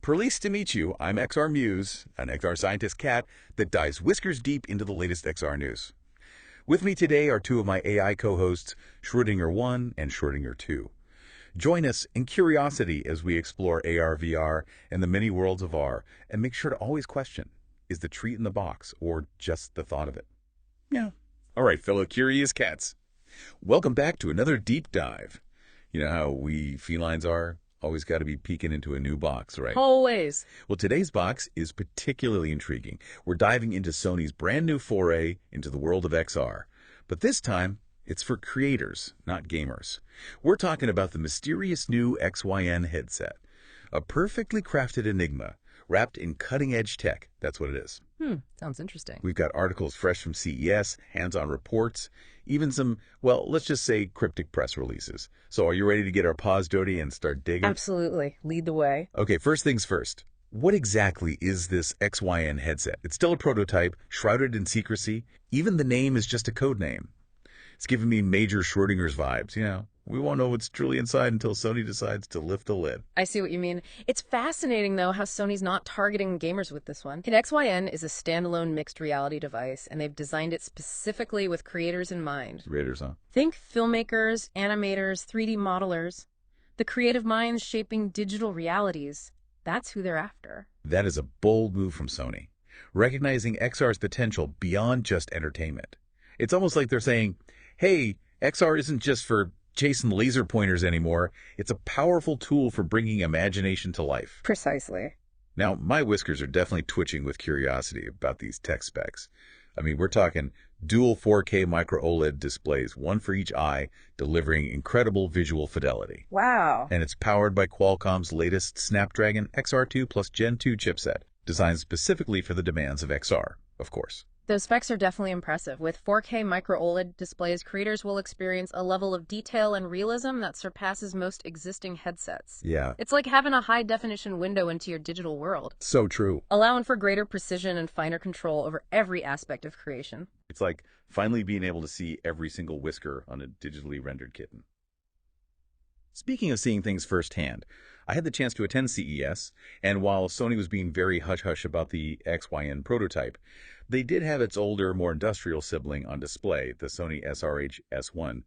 Pleased to meet you. I'm XR Muse, an XR scientist cat that dives whiskers deep into the latest XR news. With me today are two of my AI co-hosts, Schrödinger 1 and Schrödinger 2. Join us in curiosity as we explore AR/VR and the many worlds of R, and make sure to always question, is the treat in the box or just the thought of it? Yeah. All right, fellow curious cats. Welcome back to another deep dive. You know how we felines are? Always got to be peeking into a new box, right? Always. Well, today's box is particularly intriguing. We're diving into Sony's brand new foray into the world of XR. But this time, it's for creators, not gamers. We're talking about the mysterious new XYN headset. A perfectly crafted enigma, wrapped in cutting-edge tech. That's what it is. Sounds interesting. We've got articles fresh from CES, hands-on reports, even some, well, let's just say cryptic press releases. So are you ready to get our paws dirty and start digging? Absolutely. Lead the way. Okay, first things first. What exactly is this XYN headset? It's still a prototype, shrouded in secrecy. Even the name is just a code name. It's giving me major Schrödinger's vibes, you know. We won't know what's truly inside until Sony decides to lift the lid. I see what you mean. It's fascinating, though, how Sony's not targeting gamers with this one. XYN is a standalone mixed reality device, and they've designed it specifically with creators in mind. Creators, huh? Think filmmakers, animators, 3D modelers. The creative minds shaping digital realities. That's who they're after. That is a bold move from Sony, recognizing XR's potential beyond just entertainment. It's almost like they're saying, hey, XR isn't just for chasing laser pointers anymore. It's a powerful tool for bringing imagination to life. Precisely. Now, my whiskers are definitely twitching with curiosity about these tech specs. I mean, we're talking dual 4K micro-OLED displays, one for each eye, delivering incredible visual fidelity. Wow. And it's powered by Qualcomm's latest Snapdragon XR2 plus Gen 2 chipset, designed specifically for the demands of XR, of course. Those specs are definitely impressive. With 4K micro-OLED displays, creators will experience a level of detail and realism that surpasses most existing headsets. Yeah. It's like having a high-definition window into your digital world, So true. allowing for greater precision and finer control over every aspect of creation. It's like finally being able to see every single whisker on a digitally rendered kitten. Speaking of seeing things firsthand, I had the chance to attend CES, and while Sony was being very hush-hush about the XYN prototype, they did have its older, more industrial sibling on display, the Sony SRH-S1.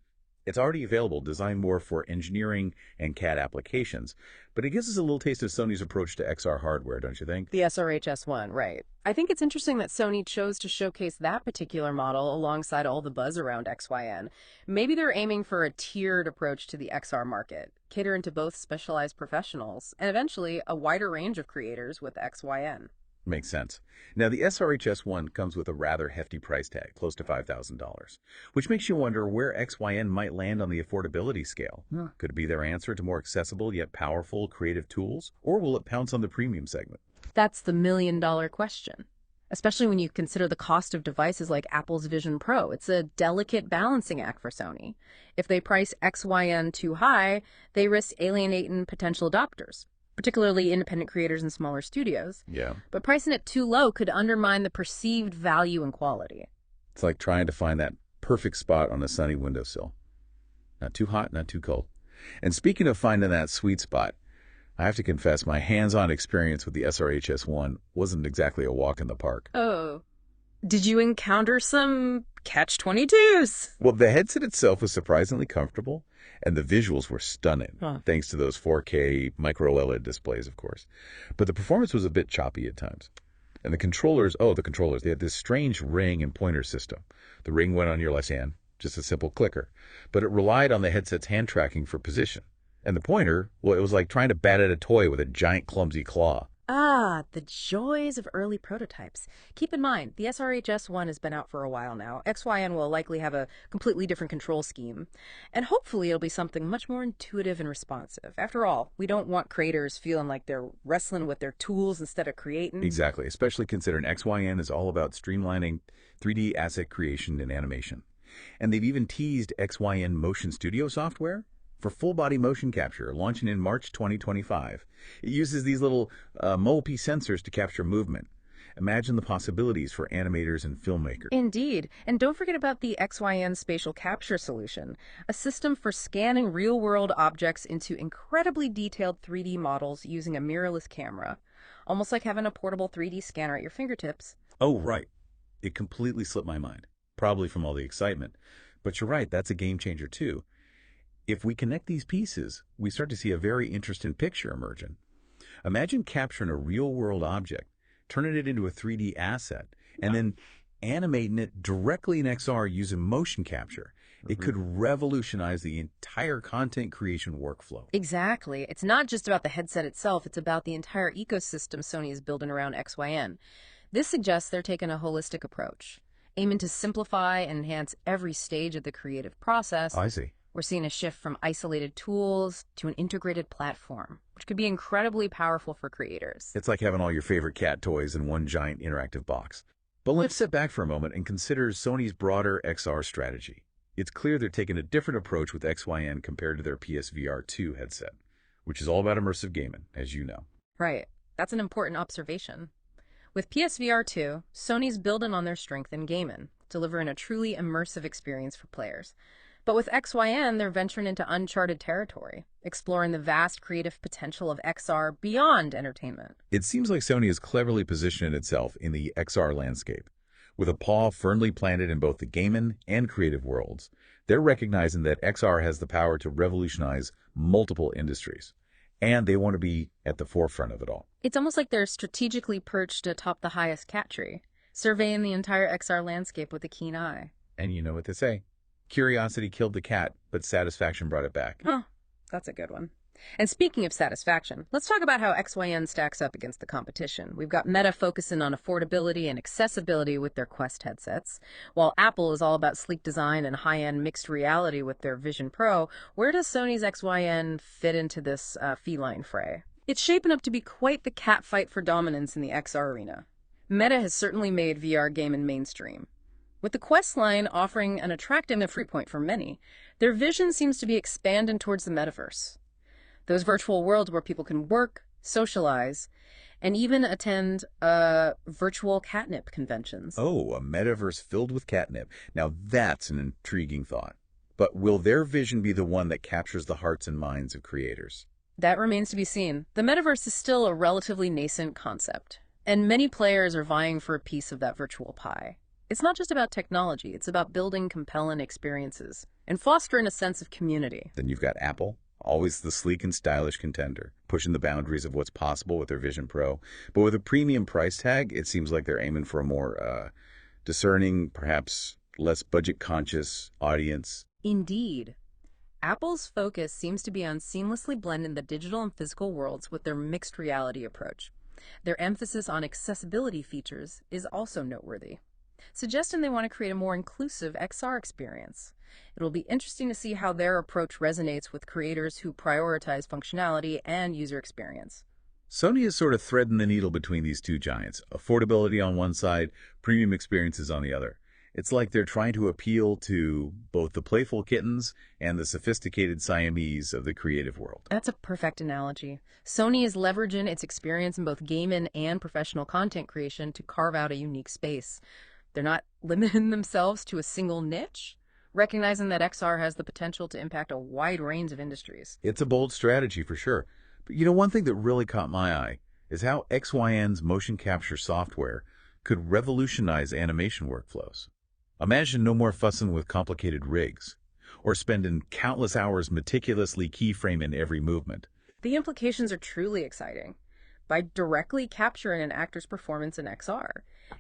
It's already available, designed more for engineering and CAD applications, but it gives us a little taste of Sony's approach to XR hardware, don't you think? The SRH-S1, right. I think it's interesting that Sony chose to showcase that particular model alongside all the buzz around XYN. Maybe they're aiming for a tiered approach to the XR market, catering to both specialized professionals and eventually a wider range of creators with XYN. Makes sense. Now, the SRH-S1 comes with a rather hefty price tag, close to $5,000, which makes you wonder where XYN might land on the affordability scale. Could it be their answer to more accessible yet powerful creative tools, or will it pounce on the premium segment? That's the million-dollar question, especially when you consider the cost of devices like Apple's Vision Pro. It's a delicate balancing act for Sony. If they price XYN too high, they risk alienating potential adopters, particularly independent creators and smaller studios. Yeah. But pricing it too low could undermine the perceived value and quality. It's like trying to find that perfect spot on a sunny windowsill. Not too hot, not too cold. And speaking of finding that sweet spot, I have to confess my hands-on experience with the SRH-S1 wasn't exactly a walk in the park. Oh. Did you encounter some catch-22s? Well, the headset itself was surprisingly comfortable, and the visuals were stunning, thanks to those 4K micro-OLED displays, of course. But the performance was a bit choppy at times. And the controllers, they had this strange ring and pointer system. The ring went on your left hand, just a simple clicker, but it relied on the headset's hand tracking for position. And the pointer, well, it was like trying to bat at a toy with a giant clumsy claw. Ah, the joys of early prototypes. Keep in mind, the SRH-S1 has been out for a while now. XYN will likely have a completely different control scheme. And hopefully it'll be something much more intuitive and responsive. After all, we don't want creators feeling like they're wrestling with their tools instead of creating. Exactly, especially considering XYN is all about streamlining 3D asset creation and animation. And they've even teased XYN Motion Studio software for full-body motion capture, launching in March 2025. It uses these little MOLP sensors to capture movement. Imagine the possibilities for animators and filmmakers. Indeed. And don't forget about the XYN Spatial Capture solution, a system for scanning real-world objects into incredibly detailed 3D models using a mirrorless camera. Almost like having a portable 3D scanner at your fingertips. Oh, right. It completely slipped my mind, probably from all the excitement. But you're right, that's a game changer too. If we connect these pieces, we start to see a very interesting picture emerging. Imagine capturing a real-world object, turning it into a 3D asset, and then animating it directly in XR using motion capture. It could revolutionize the entire content creation workflow. Exactly. It's not just about the headset itself, it's about the entire ecosystem Sony is building around XYN. This suggests they're taking a holistic approach, aiming to simplify and enhance every stage of the creative process. I see. We're seeing a shift from isolated tools to an integrated platform, which could be incredibly powerful for creators. It's like having all your favorite cat toys in one giant interactive box. But let's step back for a moment and consider Sony's broader XR strategy. It's clear they're taking a different approach with XYN compared to their PSVR2 headset, which is all about immersive gaming, as you know. Right. That's an important observation. With PSVR2, Sony's building on their strength in gaming, delivering a truly immersive experience for players. But with XYN, they're venturing into uncharted territory, exploring the vast creative potential of XR beyond entertainment. It seems like Sony is cleverly positioning itself in the XR landscape. With a paw firmly planted in both the gaming and creative worlds, they're recognizing that XR has the power to revolutionize multiple industries, and they want to be at the forefront of it all. It's almost like they're strategically perched atop the highest cat tree, surveying the entire XR landscape with a keen eye. And you know what they say. Curiosity killed the cat, but satisfaction brought it back. Huh, that's a good one. And speaking of satisfaction, let's talk about how XYN stacks up against the competition. We've got Meta focusing on affordability and accessibility with their Quest headsets, while Apple is all about sleek design and high-end mixed reality with their Vision Pro. Where does Sony's XYN fit into this feline fray? It's shaping up to be quite the catfight for dominance in the XR arena. Meta has certainly made VR gaming mainstream. With the Quest line offering an attractive entry point for many, their vision seems to be expanding towards the metaverse. Those virtual worlds where people can work, socialize, and even attend virtual catnip conventions. Oh, a metaverse filled with catnip. Now that's an intriguing thought. But will their vision be the one that captures the hearts and minds of creators? That remains to be seen. The metaverse is still a relatively nascent concept, and many players are vying for a piece of that virtual pie. It's not just about technology, it's about building compelling experiences and fostering a sense of community. Then you've got Apple, always the sleek and stylish contender, pushing the boundaries of what's possible with their Vision Pro. But with a premium price tag, it seems like they're aiming for a more discerning, perhaps less budget-conscious audience. Indeed. Apple's focus seems to be on seamlessly blending the digital and physical worlds with their mixed reality approach. Their emphasis on accessibility features is also noteworthy, suggesting they want to create a more inclusive XR experience. It'll be interesting to see how their approach resonates with creators who prioritize functionality and user experience. Sony is sort of threading the needle between these two giants, affordability on one side, premium experiences on the other. It's like they're trying to appeal to both the playful kittens and the sophisticated Siamese of the creative world. That's a perfect analogy. Sony is leveraging its experience in both gaming and professional content creation to carve out a unique space. They're not limiting themselves to a single niche, recognizing that XR has the potential to impact a wide range of industries. It's a bold strategy for sure. But you know, one thing that really caught my eye is how XYN's motion capture software could revolutionize animation workflows. Imagine no more fussing with complicated rigs, or spending countless hours meticulously keyframing every movement. The implications are truly exciting. By directly capturing an actor's performance in XR,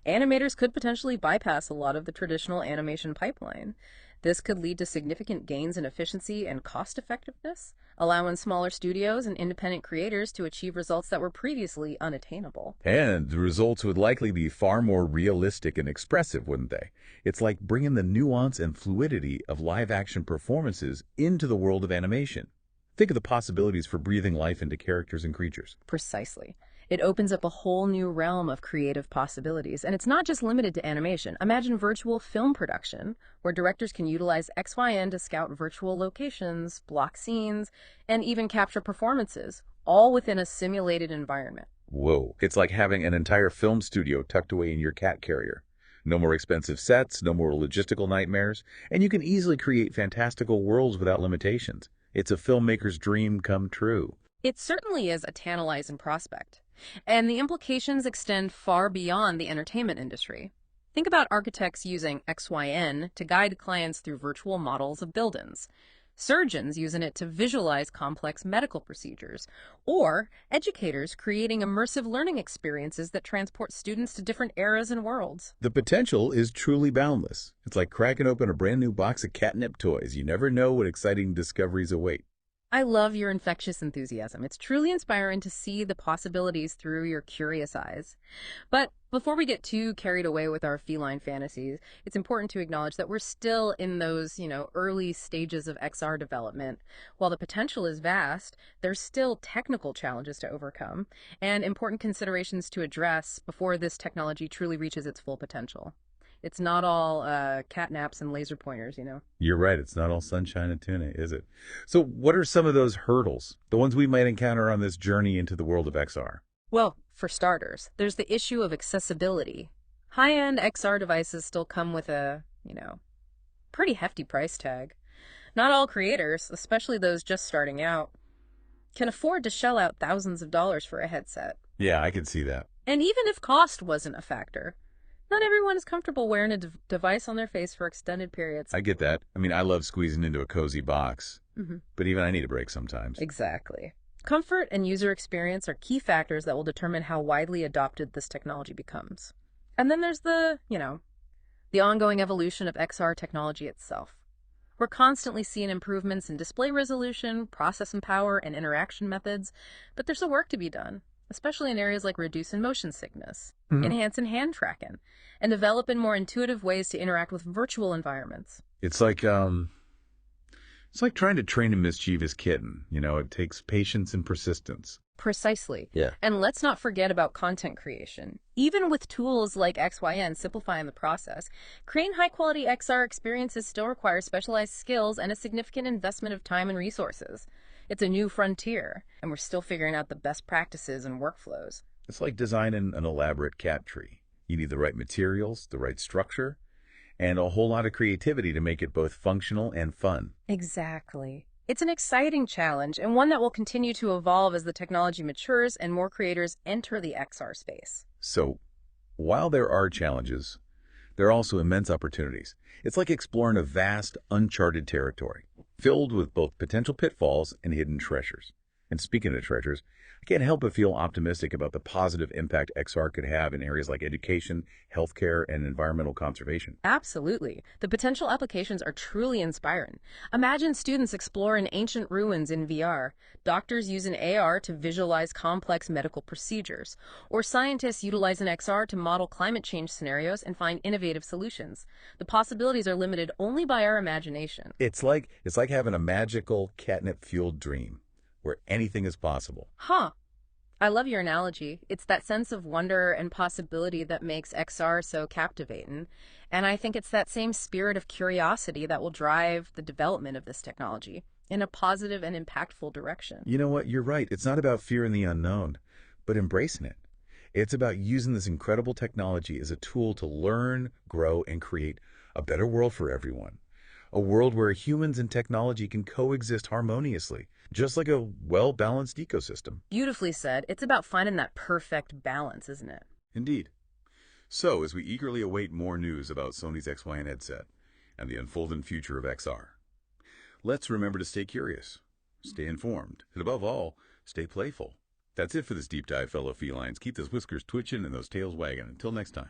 animators could potentially bypass a lot of the traditional animation pipeline. This could lead to significant gains in efficiency and cost-effectiveness, allowing smaller studios and independent creators to achieve results that were previously unattainable. And the results would likely be far more realistic and expressive, wouldn't they? It's like bringing the nuance and fluidity of live-action performances into the world of animation. Think of the possibilities for breathing life into characters and creatures. Precisely. It opens up a whole new realm of creative possibilities, and it's not just limited to animation. Imagine virtual film production, where directors can utilize XYN to scout virtual locations, block scenes, and even capture performances, all within a simulated environment. Whoa, it's like having an entire film studio tucked away in your cat carrier. No more expensive sets, no more logistical nightmares, and you can easily create fantastical worlds without limitations. It's a filmmaker's dream come true. It certainly is a tantalizing prospect, and the implications extend far beyond the entertainment industry. Think about architects using XYN to guide clients through virtual models of buildings, surgeons using it to visualize complex medical procedures, or educators creating immersive learning experiences that transport students to different eras and worlds. The potential is truly boundless. It's like cracking open a brand new box of catnip toys. You never know what exciting discoveries await. I love your infectious enthusiasm. It's truly inspiring to see the possibilities through your curious eyes. But before we get too carried away with our feline fantasies, it's important to acknowledge that we're still in those, early stages of XR development. While the potential is vast, there's still technical challenges to overcome and important considerations to address before this technology truly reaches its full potential. It's not all catnaps and laser pointers. You're right, it's not all sunshine and tuna, is it? So what are some of those hurdles, the ones we might encounter on this journey into the world of XR? Well, for starters, there's the issue of accessibility. High-end XR devices still come with a, pretty hefty price tag. Not all creators, especially those just starting out, can afford to shell out thousands of dollars for a headset. Yeah, I can see that. And even if cost wasn't a factor, not everyone is comfortable wearing a device on their face for extended periods. I get that. I mean, I love squeezing into a cozy box, but even I need a break sometimes. Exactly. Comfort and user experience are key factors that will determine how widely adopted this technology becomes. And then there's the ongoing evolution of XR technology itself. We're constantly seeing improvements in display resolution, processing power, and interaction methods, but there's some work to be done, especially in areas like reducing motion sickness, enhancing hand tracking, and developing more intuitive ways to interact with virtual environments. It's like trying to train a mischievous kitten. It takes patience and persistence. Precisely. Yeah. And let's not forget about content creation. Even with tools like XYN simplifying the process, creating high-quality XR experiences still requires specialized skills and a significant investment of time and resources. It's a new frontier, and we're still figuring out the best practices and workflows. It's like designing an elaborate cat tree. You need the right materials, the right structure, and a whole lot of creativity to make it both functional and fun. Exactly. It's an exciting challenge, and one that will continue to evolve as the technology matures and more creators enter the XR space. So, while there are challenges, there are also immense opportunities. It's like exploring a vast, uncharted territory, filled with both potential pitfalls and hidden treasures. And speaking of treasures, I can't help but feel optimistic about the positive impact XR could have in areas like education, healthcare, and environmental conservation. Absolutely. The potential applications are truly inspiring. Imagine students exploring ancient ruins in VR, doctors using AR to visualize complex medical procedures, or scientists utilizing XR to model climate change scenarios and find innovative solutions. The possibilities are limited only by our imagination. It's like having a magical catnip-fueled dream, where anything is possible. Huh. I love your analogy. It's that sense of wonder and possibility that makes XR so captivating. And I think it's that same spirit of curiosity that will drive the development of this technology in a positive and impactful direction. You know what? You're right. It's not about fear in the unknown, but embracing it. It's about using this incredible technology as a tool to learn, grow, and create a better world for everyone. A world where humans and technology can coexist harmoniously, just like a well-balanced ecosystem. Beautifully said. It's about finding that perfect balance, isn't it? Indeed. So, as we eagerly await more news about Sony's XYN headset and the unfolding future of XR, let's remember to stay curious, stay informed, and above all, stay playful. That's it for this deep dive, fellow felines. Keep those whiskers twitching and those tails wagging. Until next time.